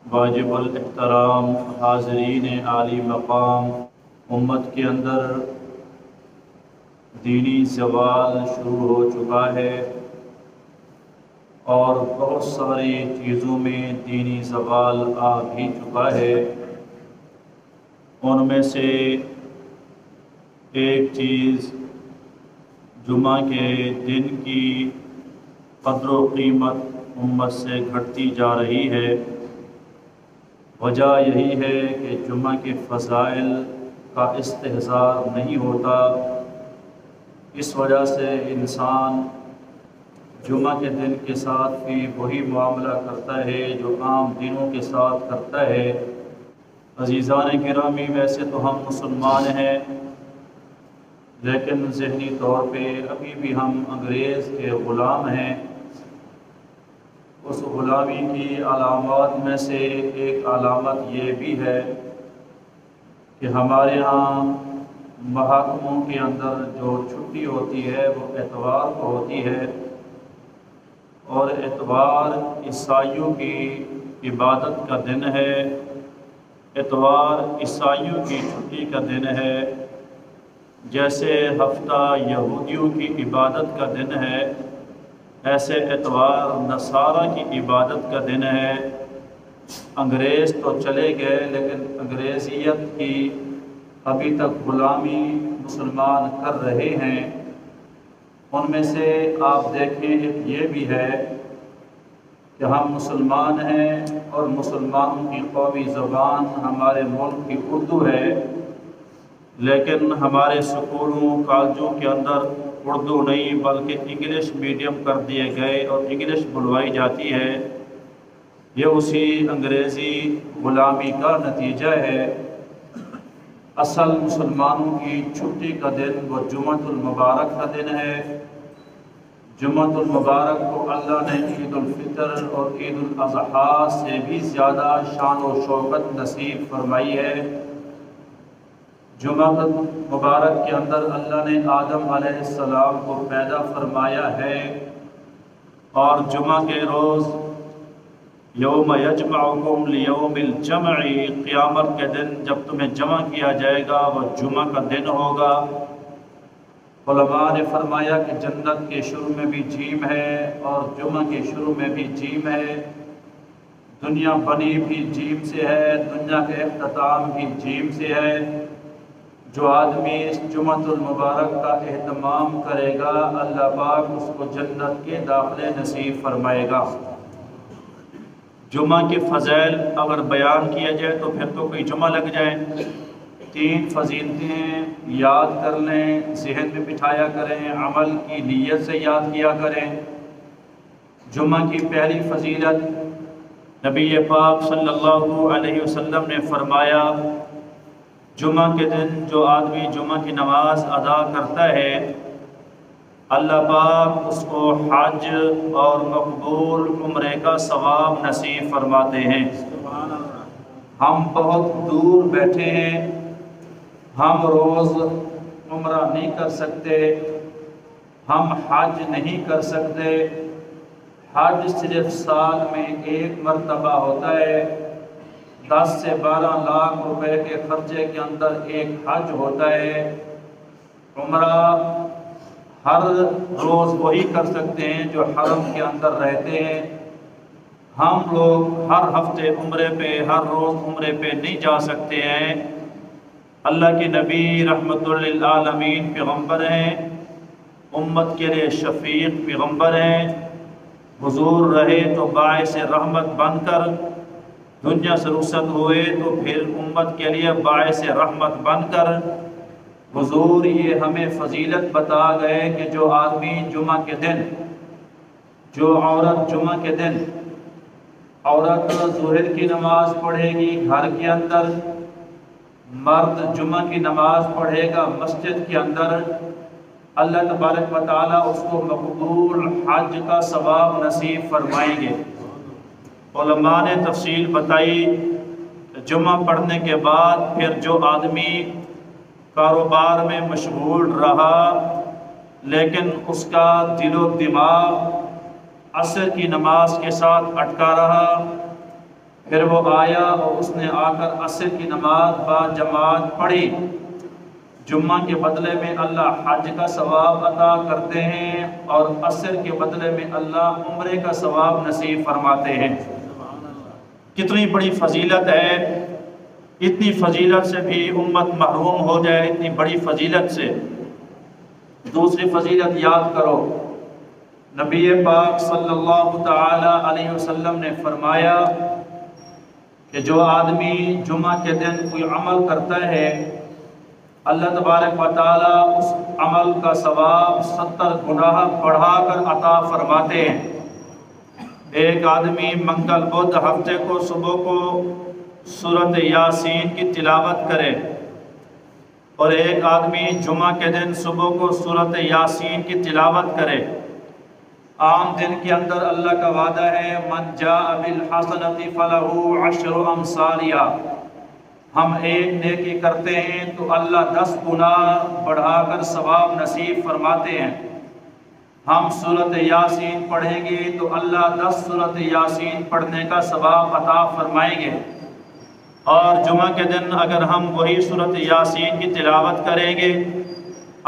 واجب الاحترام حاضرین عالی مقام، امت کے اندر دینی زوال شروع ہو چکا ہے اور بہت ساری چیزوں میں دینی زوال آ بھی چکا ہے۔ ان میں سے ایک چیز جمعہ کے دن کی قدر و قیمت امت سے گھٹتی جا رہی ہے۔ وجہ یہی ہے کہ جمعہ کے فضائل کا استحضار نہیں ہوتا۔ اس وجہ سے انسان جمعہ کے دن کے ساتھ بھی وہی معاملہ کرتا ہے جو عام دنوں کے ساتھ کرتا ہے۔ عزیزان گرامی، ویسے تو ہم مسلمان ہیں، لیکن ذہنی طور پہ ابھی بھی ہم انگریز کے غلام ہیں۔ اس غلامی کی علامات میں سے ایک علامت یہ بھی ہے کہ ہمارے ہاں محاکموں کے اندر جو چھٹی ہوتی ہے وہ اتوار کو ہوتی ہے، اور اتوار عیسائیوں کی عبادت کا دن ہے۔ اتوار عیسائیوں کی چھٹی کا دن ہے، جیسے ہفتہ یہودیوں کی عبادت کا دن ہے، ایسے اتوار نصارہ کی عبادت کا دن ہے۔ انگریز تو چلے گئے، لیکن انگریزیت کی ابھی تک غلامی مسلمان کر رہے ہیں۔ ان میں سے آپ دیکھیں ایک یہ بھی ہے کہ ہم مسلمان ہیں اور مسلمانوں کی قومی زبان ہمارے ملک کی اردو ہے، لیکن ہمارے اسکولوں کالجوں کے اندر اردو نہیں بلکہ انگلش میڈیم کر دیے گئے اور انگلش بلوائی جاتی ہے۔ یہ اسی انگریزی غلامی کا نتیجہ ہے۔ اصل مسلمانوں کی چھٹی کا دن وہ جمعۃ المبارک کا دن ہے۔ جمعۃ المبارک کو اللہ نے عید الفطر اور عید الاضحیٰ سے بھی زیادہ شان و شوکت نصیب فرمائی ہے۔ جمعہ مبارک کے اندر اللہ نے آدم علیہ السلام کو پیدا فرمایا ہے، اور جمعہ کے روز یوم یجمعکم لیوم الجمع، قیامت کے دن جب تمہیں جمع کیا جائے گا وہ جمعہ کا دن ہوگا۔ علماء نے فرمایا کہ جنت کے شروع میں بھی جیم ہے اور جمعہ کے شروع میں بھی جیم ہے۔ دنیا بنی بھی جیم سے ہے، دنیا کا اختتام بھی جیم سے ہے۔ جو آدمی اس جمعۃ المبارک کا اہتمام کرے گا، اللہ پاک اس کو جنت کے داخلے نصیب فرمائے گا۔ جمعہ کے فضائل اگر بیان کیا جائے تو پھر تو کوئی جمعہ لگ جائے۔ 3 فضیلتیں یاد کر لیں، ذہن میں بٹھایا کریں، عمل کی نیت سے یاد کیا کریں۔ جمعہ کی پہلی فضیلت نبی پاک صلی اللہ علیہ وسلم نے فرمایا، جمعہ کے دن جو آدمی جمعہ کی نماز ادا کرتا ہے، اللہ پاک اس کو حج اور مقبول عمرے کا ثواب نصیب فرماتے ہیں۔ ہم بہت دور بیٹھے ہیں، ہم روز عمرہ نہیں کر سکتے، ہم حج نہیں کر سکتے۔ حج صرف سال میں 1 مرتبہ ہوتا ہے۔ 10 سے 12 لاکھ روپے کے خرچے کے اندر ایک حج ہوتا ہے۔ عمرہ ہر روز وہی کر سکتے ہیں جو حرم کے اندر رہتے ہیں۔ ہم لوگ ہر ہفتے عمرے پہ، ہر روز عمرے پہ نہیں جا سکتے ہیں۔ اللہ کے نبی رحمت للعالمین پیغمبر ہیں، امت کے لیے شفیق پیغمبر ہیں۔ حضور رہے تو باعث رحمت بن کر، دنیا سے رخصت ہوئے تو پھر امت کے لیے باعث رحمت بن کر حضور یہ ہمیں فضیلت بتا گئے کہ جو آدمی جمعہ کے دن، جو عورت جمعہ کے دن، عورت ظہر کی نماز پڑھے گی گھر کے اندر، مرد جمعہ کی نماز پڑھے گا مسجد کے اندر، اللہ تبارک و تعالیٰ اس کو مقبول حج کا ثواب نصیب فرمائیں گے۔ علماء نے تفصیل بتائی، جمعہ پڑھنے کے بعد پھر جو آدمی کاروبار میں مشغول رہا لیکن اس کا دل و دماغ عصر کی نماز کے ساتھ اٹکا رہا، پھر وہ آیا اور اس نے آ کر عصر کی نماز با جماعت پڑھی۔ جمعہ کے بدلے میں اللہ حج کا ثواب عطا کرتے ہیں اور عصر کے بدلے میں اللہ عمرے کا ثواب نصیب فرماتے ہیں۔ کتنی بڑی فضیلت ہے، اتنی فضیلت سے بھی امت محروم ہو جائے، اتنی بڑی فضیلت سے۔ دوسری فضیلت یاد کرو، نبی پاک صلی اللہ تعالی علیہ وسلم نے فرمایا کہ جو آدمی جمعہ کے دن کوئی عمل کرتا ہے، اللہ تبارک و تعالی اس عمل کا ثواب 70 گناہ بڑھا کر عطا فرماتے ہیں۔ ایک آدمی منگل بدھ ہفتے کو صبح کو سورۃ یاسین کی تلاوت کرے اور ایک آدمی جمعہ کے دن صبح کو سورۃ یاسین کی تلاوت کرے، عام دن کے اندر اللہ کا وعدہ ہے من جاء بالحسنۃ فلہ عشر امثالہا، ہم ایک نیکی کرتے ہیں تو اللہ 10 گنا بڑھا کر ثواب نصیب فرماتے ہیں۔ ہم سورۃ یاسین پڑھیں گے تو اللہ 10 سورۃ یاسین پڑھنے کا ثواب عطا فرمائیں گے، اور جمعہ کے دن اگر ہم وہی سورۃ یاسین کی تلاوت کریں گے،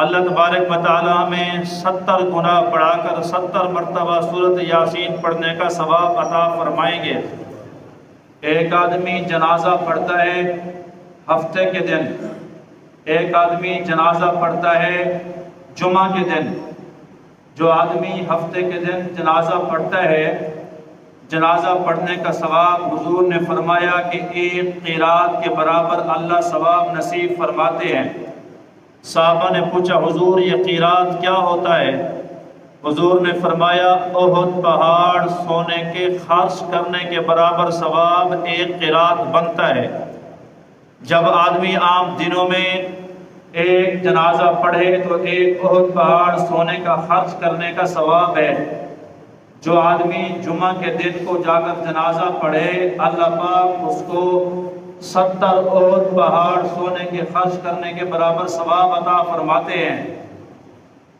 اللہ تبارک و تعالی ہمیں 70 گنا بڑھا کر 70 مرتبہ سورۃ یاسین پڑھنے کا ثواب عطا فرمائیں گے۔ ایک آدمی جنازہ پڑھتا ہے ہفتے کے دن، ایک آدمی جنازہ پڑھتا ہے جمعہ کے دن۔ جو آدمی ہفتے کے دن جنازہ پڑھتا ہے، جنازہ پڑھنے کا ثواب حضور نے فرمایا کہ 1 قیرات کے برابر اللہ ثواب نصیب فرماتے ہیں۔ صحابہ نے پوچھا حضور یہ قیرات کیا ہوتا ہے؟ حضور نے فرمایا احد پہاڑ سونے کے خرچ کرنے کے برابر ثواب 1 قیرات بنتا ہے۔ جب آدمی عام دنوں میں ایک جنازہ پڑھے تو 1 احد پہاڑ سونے کا خرچ کرنے کا ثواب ہے۔ جو آدمی جمعہ کے دن کو جا کر جنازہ پڑھے، اللہ پاک اس کو 70 احد پہاڑ سونے کے خرچ کرنے کے برابر ثواب عطا فرماتے ہیں۔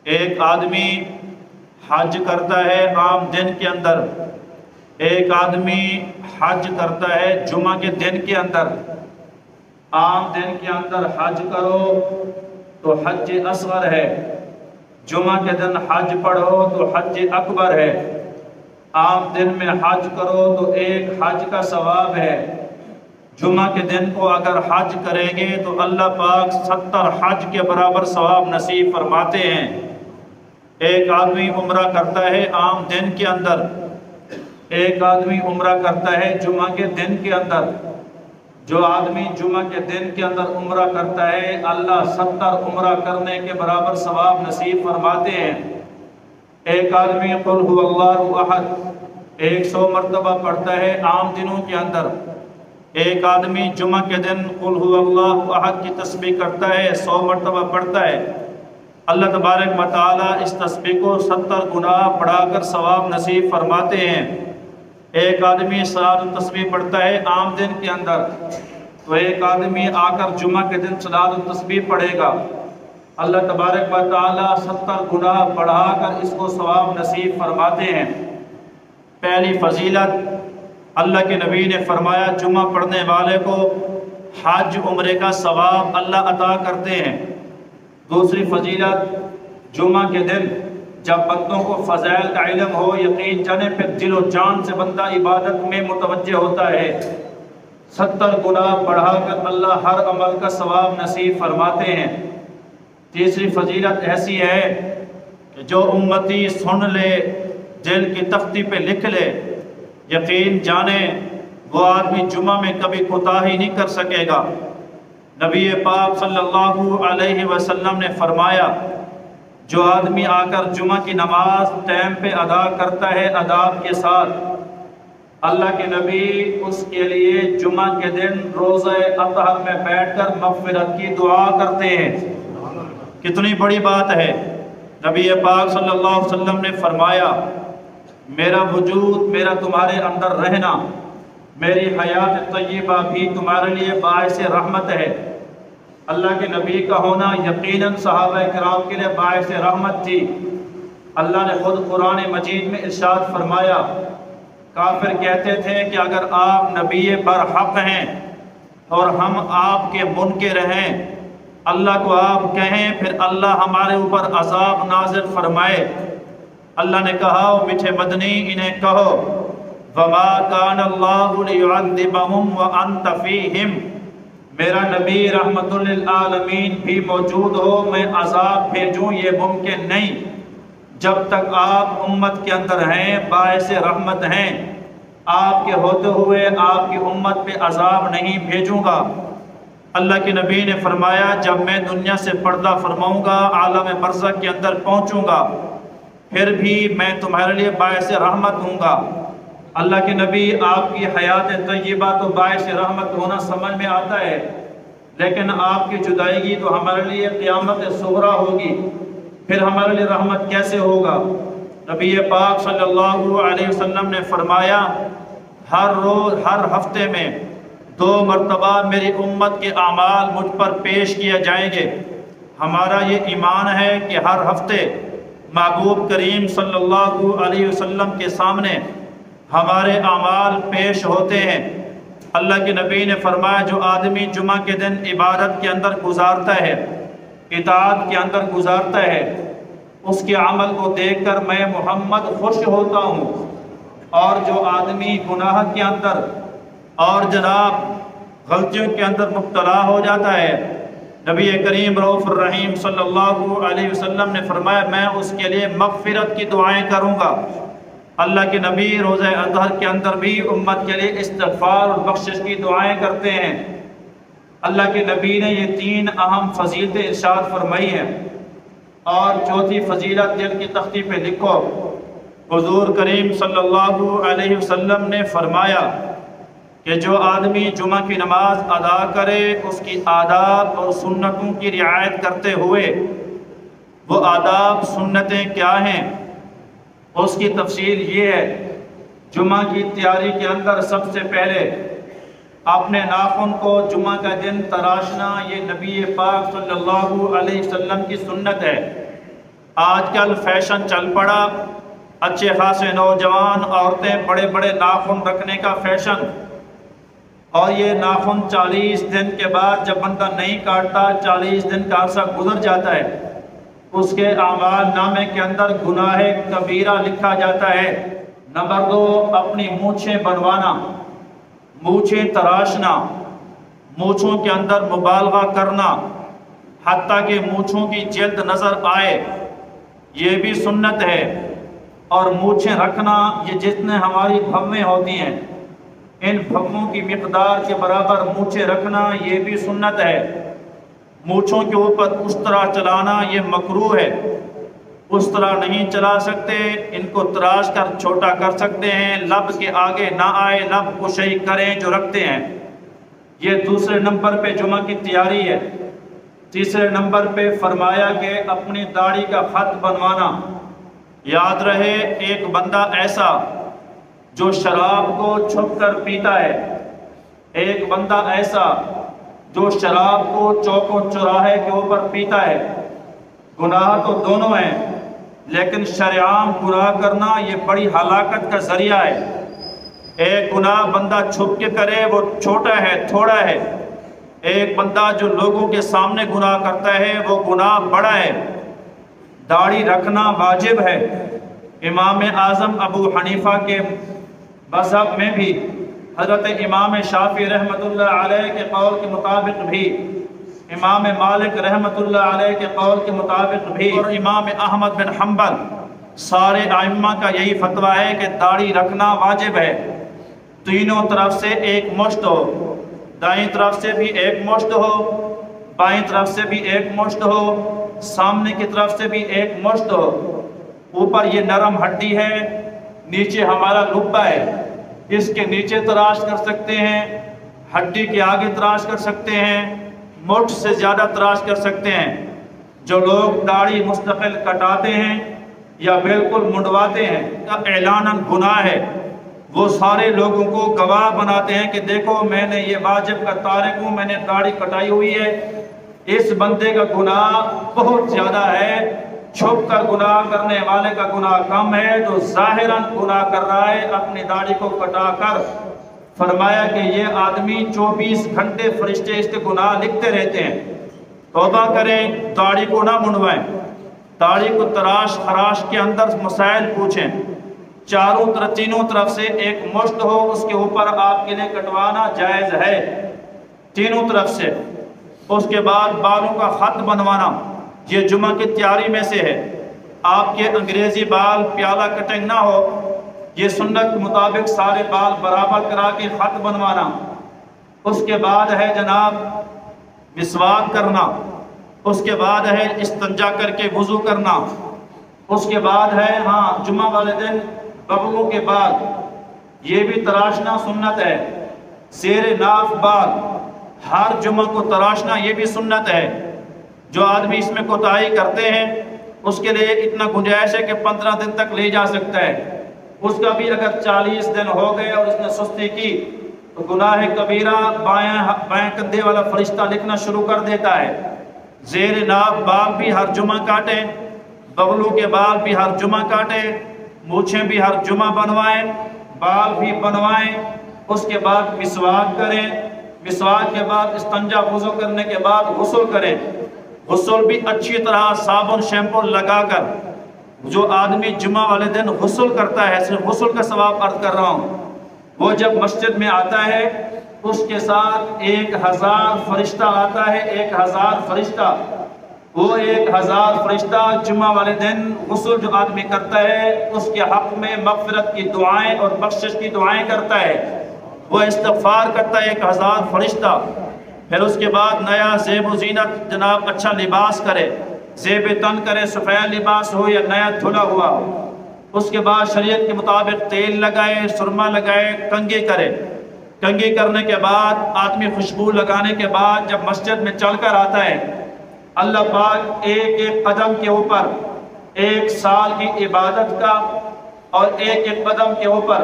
ایک آدمی حج کرتا ہے عام دن کے اندر، ایک آدمی حج کرتا ہے جمعہ کے دن کے اندر۔ عام دن کے اندر حج کرو تو حج اصغر ہے، جمعہ کے دن حج پڑھو تو حج اکبر ہے۔ عام دن میں حج کرو تو ایک حج کا ثواب ہے، جمعہ کے دن کو اگر حج کریں گے تو اللہ پاک 70 حج کے برابر ثواب نصیب فرماتے ہیں۔ ایک آدمی عمرہ کرتا ہے عام دن کے اندر، ایک آدمی عمرہ کرتا ہے جمعہ کے دن کے اندر۔ جو آدمی جمعہ کے دن کے اندر عمرہ کرتا ہے، اللہ 70 عمرہ کرنے کے برابر ثواب نصیب فرماتے ہیں۔ ایک آدمی قل هو اللہ احد 100 مرتبہ پڑھتا ہے عام دنوں کے اندر، ایک آدمی جمعہ کے دن قل هو اللہ احد کی تسبیح کرتا ہے، 100 مرتبہ پڑھتا ہے، اللہ تبارک و تعالی اس تسبیح کو 70 گنا بڑھا کر ثواب نصیب فرماتے ہیں۔ ایک آدمی صلاۃ التسبیح پڑھتا ہے عام دن کے اندر، تو ایک آدمی آ کر جمعہ کے دن صلاۃ التسبیح پڑھے گا، اللہ تبارک و تعالی 70 گنا بڑھا کر اس کو ثواب نصیب فرماتے ہیں۔ پہلی فضیلت، اللہ کے نبی نے فرمایا جمعہ پڑھنے والے کو حج عمرے کا ثواب اللہ عطا کرتے ہیں۔ دوسری فضیلت، جمعہ کے دن جب بندوں کو فضائل کا علم ہو، یقین جانے پہ دل و جان سے بندہ عبادت میں متوجہ ہوتا ہے، 70 گنا بڑھا کر اللہ ہر عمل کا ثواب نصیب فرماتے ہیں۔ تیسری فضیلت ایسی ہے کہ جو امتی سن لے، دل کی تختی پہ لکھ لے، یقین جانے وہ آدمی جمعہ میں کبھی کوتاہی نہیں کر سکے گا۔ نبی پاک صلی اللہ علیہ وسلم نے فرمایا جو آدمی آ کر جمعہ کی نماز ٹائم پہ ادا کرتا ہے آداب کے ساتھ، اللہ کے نبی اس کے لیے جمعہ کے دن روزہ اطہر میں بیٹھ کر مغفرت کی دعا کرتے ہیں۔ کتنی بڑی بات ہے۔ نبی پاک صلی اللہ علیہ وسلم نے فرمایا میرا وجود، میرا تمہارے اندر رہنا، میری حیات طیبہ بھی تمہارے لیے باعث رحمت ہے۔ اللہ کے نبی کا ہونا یقیناً صحابہ کرام کے لیے باعث رحمت تھی۔ اللہ نے خود قرآن مجید میں ارشاد فرمایا کافر کہتے تھے کہ اگر آپ نبی برحق ہیں اور ہم آپ کے منکر ہیں، اللہ کو آپ کہیں پھر اللہ ہمارے اوپر عذاب نازل فرمائے۔ اللہ نے کہا میٹھے مدنی انہیں کہو وَمَا كَانَ اللَّهُ لِيُعَذِّبَهُمْ وَأَنْتَ فِيهِمْ، میرا نبی رحمت للعالمین بھی موجود ہو میں عذاب بھیجوں یہ ممکن نہیں، جب تک آپ امت کے اندر ہیں باعث رحمت ہیں، آپ کے ہوتے ہوئے آپ کی امت پہ عذاب نہیں بھیجوں گا۔ اللہ کے نبی نے فرمایا جب میں دنیا سے پردہ فرماؤں گا، عالم برزخ کے اندر پہنچوں گا، پھر بھی میں تمہارے لیے باعث رحمت ہوں گا۔ اللہ کے نبی آپ کی حیات طیبہ تو باعث رحمت ہونا سمجھ میں آتا ہے، لیکن آپ کی جدائیگی تو ہمارے لیے قیامت صغریٰ ہوگی، پھر ہمارے لیے رحمت کیسے ہوگا؟ نبی پاک صلی اللہ علیہ وسلم نے فرمایا ہر روز ہر ہفتے میں 2 مرتبہ میری امت کے اعمال مجھ پر پیش کیے جائیں گے۔ ہمارا یہ ایمان ہے کہ ہر ہفتے محبوب کریم صلی اللہ علیہ وسلم کے سامنے ہمارے اعمال پیش ہوتے ہیں۔ اللہ کے نبی نے فرمایا جو آدمی جمعہ کے دن عبادت کے اندر گزارتا ہے، اطاعت کے اندر گزارتا ہے، اس کے عمل کو دیکھ کر میں محمد خوش ہوتا ہوں، اور جو آدمی گناہ کے اندر اور جناب غلطیوں کے اندر مبتلا ہو جاتا ہے، نبی کریم رؤوف الرحیم صلی اللہ علیہ وسلم نے فرمایا میں اس کے لیے مغفرت کی دعائیں کروں گا۔ اللہ کے نبی روزہ اطہر کے اندر بھی امت کے لیے استغفار اور بخشش کی دعائیں کرتے ہیں۔ اللہ کے نبی نے یہ 3 اہم فضیلتیں ارشاد فرمائی ہیں، اور چوتھی فضیلت دل کی تختی پہ لکھو۔ حضور کریم صلی اللہ علیہ وسلم نے فرمایا کہ جو آدمی جمعہ کی نماز ادا کرے اس کی آداب اور سنتوں کی رعایت کرتے ہوئے، وہ آداب سنتیں کیا ہیں؟ اس کی تفصیل یہ ہے، جمعہ کی تیاری کے اندر سب سے پہلے اپنے ناخن کو جمعہ کا دن تراشنا یہ نبی پاک صلی اللہ علیہ وسلم کی سنت ہے۔ آج کل فیشن چل پڑا، اچھے خاصے نوجوان عورتیں بڑے بڑے ناخن رکھنے کا فیشن، اور یہ ناخن 40 دن کے بعد جب بندہ نہیں کاٹتا، 40 دن کا عرصہ گزر جاتا ہے، اس کے اعمال نامے کے اندر گناہ کبیرہ لکھا جاتا ہے۔ نمبر 2، اپنی مونچھیں بنوانا، مونچھیں تراشنا، مونچھوں کے اندر مبالغہ کرنا، حتیٰ کہ مونچھوں کی جلد نظر آئے، یہ بھی سنت ہے۔ اور مونچھیں رکھنا، یہ جتنے ہماری بھویں ہوتی ہیں ان بھووں کی مقدار کے برابر مونچھیں رکھنا یہ بھی سنت ہے۔ مونچھوں کے اوپر اس طرح چلانا یہ مکروہ ہے، اس طرح نہیں چلا سکتے، ان کو تراش کر چھوٹا کر سکتے ہیں، لب کے آگے نہ آئے، لب کشائی کریں جو رکھتے ہیں۔ یہ دوسرے نمبر پہ جمعہ کی تیاری ہے۔ تیسرے نمبر پہ فرمایا کہ اپنی داڑھی کا خط بنوانا۔ یاد رہے ایک بندہ ایسا جو شراب کو چھپ کر پیتا ہے، ایک بندہ ایسا جو شراب کو چوک و چوراہے کے اوپر پیتا ہے، گناہ تو دونوں ہیں، لیکن شرعام گناہ کرنا یہ بڑی ہلاکت کا ذریعہ ہے۔ ایک گناہ بندہ چھپ کے کرے وہ چھوٹا ہے، تھوڑا ہے، ایک بندہ جو لوگوں کے سامنے گناہ کرتا ہے وہ گناہ بڑا ہے۔ داڑھی رکھنا واجب ہے۔ امام اعظم ابو حنیفہ کے مذہب میں بھی، حضرت امام شافعی رحمۃ اللہ علیہ کے قول کے مطابق بھی، امام مالک رحمۃ اللہ علیہ کے قول کے مطابق بھی، اور امام احمد بن حنبل، سارے ائمہ کا یہی فتویٰ ہے کہ داڑھی رکھنا واجب ہے۔ تینوں طرف سے ایک مشت ہو، دائیں طرف سے بھی ایک مشت ہو، بائیں طرف سے بھی ایک مشت ہو، سامنے کی طرف سے بھی ایک مشت ہو۔ اوپر یہ نرم ہڈی ہے، نیچے ہمارا لبہ ہے، اس کے نیچے تراش کر سکتے ہیں، ہڈی کے آگے تراش کر سکتے ہیں، مٹھ سے زیادہ تراش کر سکتے ہیں۔ جو لوگ داڑھی مستقل کٹاتے ہیں یا بالکل منڈواتے ہیں کا اعلاناً گناہ ہے، وہ سارے لوگوں کو گواہ بناتے ہیں کہ دیکھو میں نے یہ واجب کا تارک ہوں، میں نے داڑھی کٹائی ہوئی ہے۔ اس بندے کا گناہ بہت زیادہ ہے، چھپ کر گناہ کرنے والے کا گناہ کم ہے جو ظاہراً گناہ کر رہا ہے اپنی داڑھی کو کٹا کر۔ فرمایا کہ یہ آدمی 24 گھنٹے فرشتے اس کے گناہ لکھتے رہتے ہیں۔ توبہ کریں، داڑھی کو نہ منڈوائیں، داڑھی کو تراش خراش کے اندر مسائل پوچھیں، تینوں طرف سے ایک مشت ہو اس کے اوپر آپ کے لیے کٹوانا جائز ہے، تینوں طرف سے۔ اس کے بعد بالوں کا خط بنوانا یہ جمعہ کی تیاری میں سے ہے۔ آپ کے انگریزی بال پیالہ کٹنگ نہ ہو، یہ سنت کے مطابق سارے بال برابر کرا کے خط بنوانا۔ اس کے بعد ہے جناب مسواک کرنا، اس کے بعد ہے استنجا کر کے وضو کرنا، اس کے بعد ہے جمعہ والے دن بغلوں کے بعد یہ بھی تراشنا سنت ہے۔ زیر ناف بال ہر جمعہ کو تراشنا یہ بھی سنت ہے۔ جو آدمی اس میں کوتاہی کرتے ہیں اس کے لیے اتنا گنجائش ہے کہ 15 دن تک لے جا سکتا ہے۔ اس کا بھی اگر 40 دن ہو گئے اور اس نے سستی کی تو گناہ کبیرہ بائیں کندھے والا فرشتہ لکھنا شروع کر دیتا ہے۔ زیر ناف بال بھی ہر جمعہ کاٹیں، بغلوں کے بال بھی ہر جمعہ کاٹیں، مونچھیں بھی ہر جمعہ بنوائیں، بال بھی بنوائیں۔ اس کے بعد مسواک کریں، مسواک کے بعد استنجا وضو کرنے کے بعد غسل کریں۔ غسل بھی اچھی طرح صابن شیمپو لگا کر۔ جو آدمی جمعہ والے دن غسل کرتا ہے، صرف غسل کا ثواب عرض کر رہا ہوں، وہ جب مسجد میں آتا ہے اس کے ساتھ 1000 فرشتہ آتا ہے، 1000 فرشتہ۔ وہ 1000 فرشتہ جمعہ والے دن غسل جو آدمی کرتا ہے اس کے حق میں مغفرت کی دعائیں اور بخشش کی دعائیں کرتا ہے، وہ استغفار کرتا ہے 1000 فرشتہ۔ پھر اس کے بعد نیا زیب و زینت جناب اچھا لباس کرے، زیب تن کرے، سفید لباس ہو یا نیا دھلا ہوا ہو۔ اس کے بعد شریعت کے مطابق تیل لگائے، سرما لگائے، کنگھی کرے۔ کنگھی کرنے کے بعد آدمی خوشبو لگانے کے بعد جب مسجد میں چل کر آتا ہے، اللہ پاک ایک ایک قدم کے اوپر 1 سال کی عبادت کا اور ایک ایک قدم کے اوپر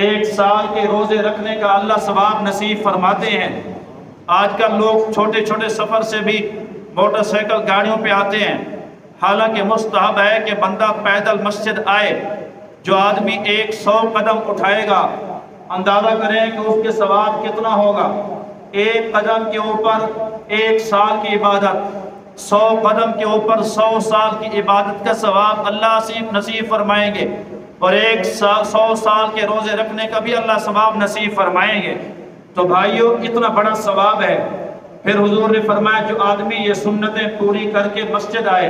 1 سال کے روزے رکھنے کا اللہ ثواب نصیب فرماتے ہیں۔ آج کل لوگ چھوٹے چھوٹے سفر سے بھی موٹر سائیکل گاڑیوں پہ آتے ہیں، حالانکہ مستحب ہے کہ بندہ پیدل مسجد آئے۔ جو آدمی 100 قدم اٹھائے گا اندازہ کریں کہ اس کے ثواب کتنا ہوگا۔ 1 قدم کے اوپر 1 سال کی عبادت، 100 قدم کے اوپر 100 سال کی عبادت کا ثواب اللہ نصیب فرمائیں گے، اور 100 سال کے روزے رکھنے کا بھی اللہ ثواب نصیب فرمائیں گے۔ تو بھائیو اتنا بڑا ثواب ہے۔ پھر حضور نے فرمایا جو آدمی یہ سنتیں پوری کر کے مسجد آئے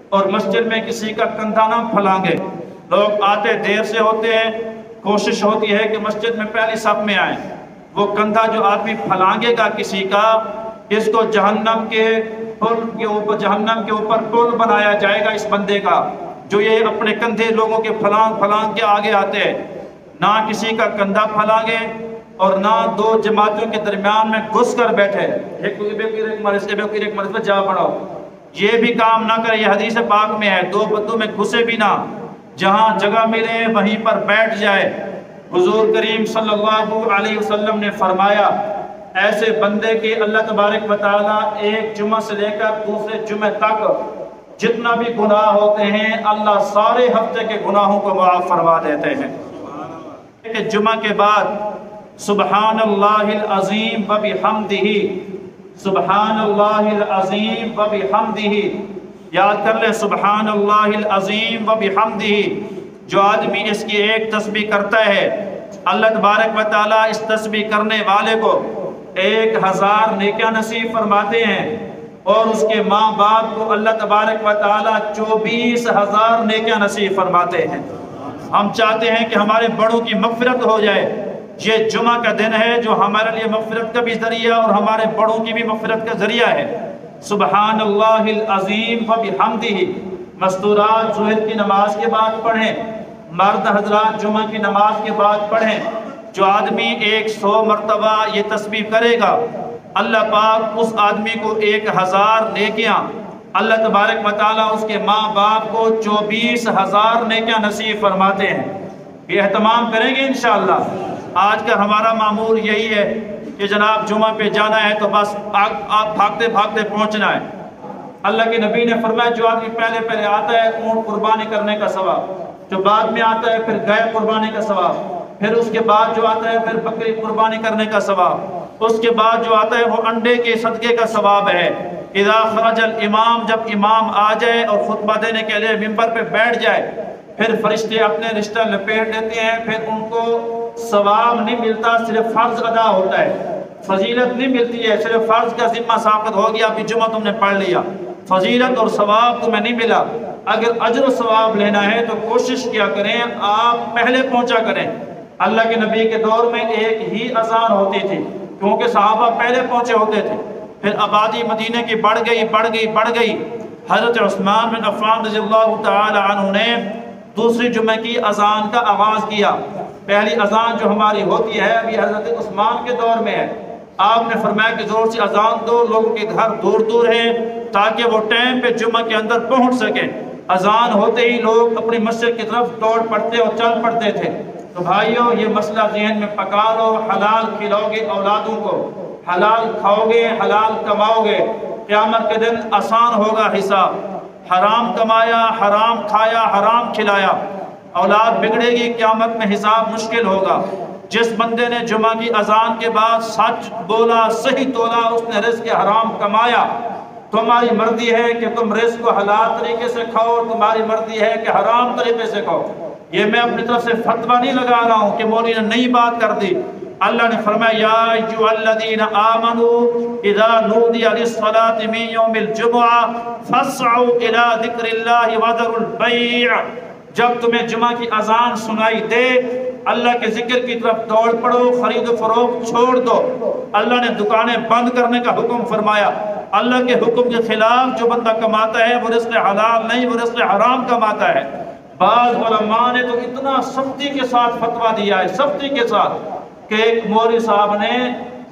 اور مسجد میں کسی کا کندھا نہ پھلانگے۔ لوگ آتے دیر سے ہوتے ہیں، کوشش ہوتی ہے کہ مسجد میں پہلی صف میں آئیں، وہ کندھا جو آدمی پھلانگے گا کسی کا، اس کو جہنم کے اوپر پل بنایا جائے گا اس بندے کا، جو یہ اپنے کندھے لوگوں کے پھلانگ کے آگے آتے ہیں۔ نہ کسی کا کندھا پھلانگے اور نہ 2 جماعتوں کے درمیان میں گھس کر بیٹھے، ایک مرض پہ جا پڑاؤ، یہ بھی کام نہ کرے۔ یہ حدیث پاک میں ہے 2 بدوں میں گھسے بھی نہ، جہاں جگہ ملے وہیں پر بیٹھ جائے۔ حضور کریم صلی اللہ علیہ وسلم نے فرمایا ایسے بندے کے اللہ تبارک و تعالیٰ ایک جمعہ سے لے کر دوسرے جمعہ تک جتنا بھی گناہ ہوتے ہیں اللہ سارے ہفتے کے گناہوں کو معاف فرما دیتے ہیں۔ کہ جمعہ کے بعد سبحان اللہ العظیم و بحمدہ، سبحان اللہ العظیم و بحمدہ، یاد کر لیں سبحان اللہ العظیم و بحمدہ۔ جو آدمی اس کی ایک تسبیح کرتا ہے اللہ تبارک و تعالیٰ اس تسبیح کرنے والے کو 1000 نیکیاں نصیب فرماتے ہیں، اور اس کے ماں باپ کو اللہ تبارک و تعالیٰ 24000 نیکیاں نصیب فرماتے ہیں۔ ہم چاہتے ہیں کہ ہمارے بڑوں کی مغفرت ہو جائے۔ یہ جمعہ کا دن ہے جو ہمارے لیے مغفرت کا بھی ذریعہ اور ہمارے بڑوں کی بھی مغفرت کا ذریعہ ہے۔ سبحان اللہ العظیم و بحمدہ مستورات ظہر کی نماز کے بعد پڑھیں، مرد حضرات جمعہ کی نماز کے بعد پڑھیں۔ جو آدمی 100 مرتبہ یہ تسبیح کرے گا اللہ پاک اس آدمی کو 1000 نیکیاں، اللہ تبارک و تعالیٰ اس کے ماں باپ کو 24000 نیکیاں نصیب فرماتے ہیں۔ یہ اہتمام کریں گے انشاءاللہ۔ آج کا ہمارا معمول یہی ہے کہ جناب جمعہ پہ جانا ہے تو بس آپ بھاگتے بھاگتے پہنچنا ہے، اللہ کے نبی نے فرمایا جو آدمی پہلے پہلے آتا ہے اونٹ قربانی کرنے کا ثواب، جو بعد میں آتا ہے پھر گائے قربانی کا ثواب، پھر اس کے بعد جو آتا ہے پھر بکری قربانی کرنے کا ثواب، اس کے بعد جو آتا ہے وہ انڈے کے صدقے کا ثواب ہے۔ اذا خرج الامام، جب امام آ جائے اور خطبہ دینے کے لیے ممبر پہ بیٹھ جائے، پھر فرشتے اپنے رشتہ لپیٹ لیتے ہیں، پھر ان کو ثواب نہیں ملتا، صرف فرض ادا ہوتا ہے، فضیلت نہیں ملتی ہے، صرف فرض کا ذمہ ثابت ہو گیا، ابھی جمعہ تم نے پڑھ لیا، فضیلت اور ثواب تمہیں نہیں ملا۔ اگر اجر و ثواب لینا ہے تو کوشش کیا کریں آپ پہلے پہنچا کریں۔ اللہ کے نبی کے دور میں ایک ہی اذان ہوتی تھی کیونکہ صحابہ پہلے پہنچے ہوتے تھے، پھر آبادی مدینہ کی بڑھ گئی۔ حضرت عثمان بن عفان رضی اللہ تعالی عنہ نے دوسری جمعہ کی اذان کا آغاز کیا۔ پہلی اذان جو ہماری ہوتی ہے ابھی حضرت عثمان کے دور میں ہے، آپ نے فرمایا کہ زور سے اذان دو، لوگوں کے گھر دور دور ہیں تاکہ وہ ٹائم پہ جمعہ کے اندر پہنچ سکیں۔ اذان ہوتے ہی لوگ اپنی مسجد کی طرف دوڑ پڑتے اور چل پڑتے تھے۔ تو بھائیوں یہ مسئلہ ذہن میں پکا لو، حلال کھلاؤ گے اولادوں کو، حلال کھاؤ گے، حلال کماؤ گے، قیامت کے دن آسان ہوگا حساب۔ حرام کمایا، حرام کھایا، حرام کھلایا، اولاد بگڑے گی، قیامت میں حساب مشکل ہوگا۔ جس بندے نے جمعہ کی اذان کے بعد سچ بولا، صحیح تولا، اس نے رزق حرام کمایا۔ تمہاری مرضی ہے کہ تم رزق کو حلال طریقے سے کھاؤ، تمہاری مرضی ہے کہ حرام طریقے سے کھاؤ۔ یہ میں اپنی طرف سے فتویٰ نہیں لگا رہا ہوں کہ مولوی نے نئی بات کر دی۔ اللہ نے فرمایا یا ایھا الذین آمنوا اذا نودی للصلاۃ من یوم الجمعہ فاسعوا الی ذکر اللہ وذروا البیع۔ جب تمہیں جمعہ کی اذان سنائی دے اللہ کے ذکر کی طرف دوڑ پڑو، خرید و فروخت چھوڑ دو۔ اللہ نے دکانیں بند کرنے کا حکم فرمایا۔ اللہ کے حکم کے خلاف جو بندہ کماتا ہے وہ رزق حلال نہیں، وہ رزق حرام کماتا ہے۔ بعض علماء نے تو اتنا سختی کے ساتھ فتویٰ دیا ہے، سختی کے ساتھ، کہ ایک مولوی صاحب نے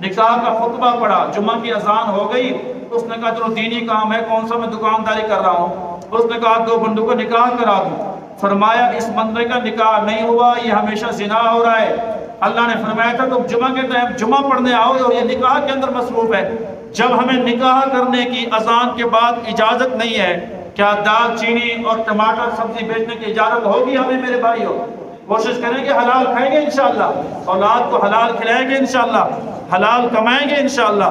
نکاح کا خطبہ پڑھا، جمعہ کی اذان ہو گئی، اس نے کہا چلو دینی کام ہے، کون سا میں دکانداری کر رہا ہوں، اس نے کہا دو بندوں کو نکاح کرا دوں۔ فرمایا اس بندے کا نکاح نہیں ہوا، یہ ہمیشہ زنا ہو رہا ہے۔ اللہ نے فرمایا تھا تم جمعہ کے ٹائم جمعہ پڑھنے آؤ اور یہ نکاح کے اندر مصروف ہے۔ جب ہمیں نکاح کرنے کی اذان کے بعد اجازت نہیں ہے، کیا دال چینی اور ٹماٹر سبزی بیچنے کی اجازت ہوگی ہمیں میرے بھائیوں؟ کوشش کریں گے حلال کھائیں گے انشاءاللہ، اولاد کو حلال کھلائیں گے انشاءاللہ، حلال کمائیں گے انشاءاللہ۔